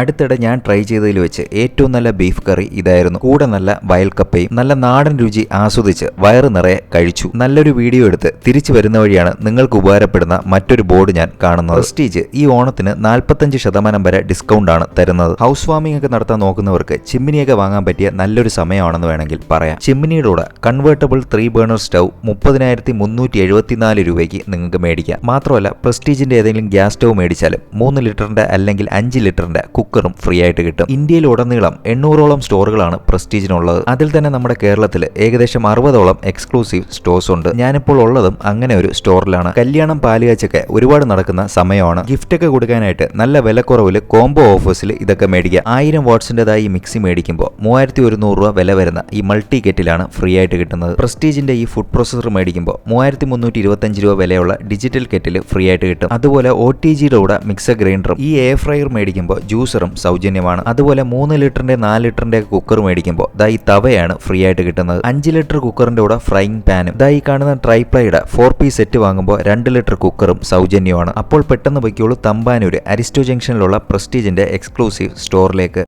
അടുത്തിടെ ഞാൻ ട്രൈ ചെയ്തതിൽ വെച്ച് ഏറ്റവും നല്ല ബീഫ് കറി ഇതായിരുന്നു. കൂടെ നല്ല വയൽക്കപ്പയും നല്ല നാടൻ രുചി ആസ്വദിച്ച് വയറ് നിറയെ കഴിച്ചു. നല്ലൊരു വീഡിയോ എടുത്ത് തിരിച്ചു വരുന്ന വഴിയാണ് നിങ്ങൾക്ക് ഉപകാരപ്പെടുന്ന മറ്റൊരു ബോർഡ് ഞാൻ കാണുന്നത്. പ്രസ്റ്റീജ് ഈ ഓണത്തിന് 45% വരെ ഡിസ്കൗണ്ട് ആണ് തരുന്നത്. ഹൗസ് വാമിംഗ് ഒക്കെ നടത്താൻ നോക്കുന്നവർക്ക് ചിമ്മിനിയൊക്കെ വാങ്ങാൻ പറ്റിയ നല്ലൊരു സമയമാണെന്ന് വേണമെങ്കിൽ പറയാം. ചിമ്മിനിയുടെ കൂടെ കൺവേർട്ടബിൾ 3 ബേണർ സ്റ്റൗ 30,374 രൂപയ്ക്ക് നിങ്ങൾക്ക് മേടിക്കാം. മാത്രമല്ല പ്രസ്റ്റീജിന്റെ ഏതെങ്കിലും ഗ്യാസ് സ്റ്റൗ മേടിച്ചാലും 3 ലിറ്ററിന്റെ അല്ലെങ്കിൽ 5 ലിറ്ററിന്റെ കുക്കറും ഫ്രീ ആയിട്ട് കിട്ടും. ഇന്ത്യയിലുടനീളം 800ഓളം സ്റ്റോറുകളാണ് പ്രസ്റ്റീജിനുള്ളത്. അതിൽ തന്നെ നമ്മുടെ കേരളത്തിൽ ഏകദേശം 60ഓളം എക്സ്ക്ലൂസീവ് സ്റ്റോഴ്സ് ഉണ്ട്. ഞാനിപ്പോൾ ഉള്ളതും അങ്ങനെ ഒരു സ്റ്റോറിലാണ്. കല്യാണം പാലുകാച്ചൊക്കെ ഒരുപാട് നടക്കുന്ന സമയമാണ്. ഗിഫ്റ്റ് ഒക്കെ കൊടുക്കാനായിട്ട് നല്ല വിലക്കുറവിൽ കോംബോ ഓഫേഴ്സിൽ ഇതൊക്കെ മേടിക്കാം. 1000 വാട്ട്സിൻ്റെതായി മിക്സി മേടിക്കുമ്പോൾ 3100 രൂപ വില വരുന്ന ഈ മൾട്ടി കെറ്റിലാണ് ഫ്രീ ആയിട്ട് കിട്ടുന്നത്. പ്രസ്റ്റീജിന്റെ ഈ ഫുഡ് പ്രോസസർ മേടിക്കുമ്പോൾ 3325 രൂപ വിലയുള്ള ഡിജിറ്റൽ കെറ്റിൽ ഫ്രീ ആയിട്ട് കിട്ടും. അതുപോലെ OTGയുടെ കൂടെ മിക്സർ ഗ്രൈൻഡറും ഈ എയർ ഫ്രയർ മേടിക്കുമ്പോൾ ജ്യൂസറും സൗജന്യമാണ്. അതുപോലെ 3 ലിറ്ററിന്റെ 4 ലിറ്ററിന്റെ കുക്കർ മേടിക്കുമ്പോൾ ഈ തവയാണ് ഫ്രീ ആയിട്ട് കിട്ടുന്നത്. 5 ലിറ്റർ കുക്കറിന്റെ കൂടെ ഫ്രൈയിങ് പാനും ഈ കാണുന്ന ട്രൈപ്ലൈയുടെ 4 പീസ് സെറ്റ് വാങ്ങുമ്പോൾ 2 ലിറ്റർ കുക്കറും സൗജന്യമാണ്. അപ്പോൾ പെട്ടെന്ന് പൊയ്ക്കോളൂ തമ്പാനൂർ അരിസ്റ്റോ ജംഗ്ഷനിലുള്ള പ്രസ്റ്റീജിന്റെ എക്സ്ക്ലൂസീവ് സ്റ്റോറിലേക്ക്.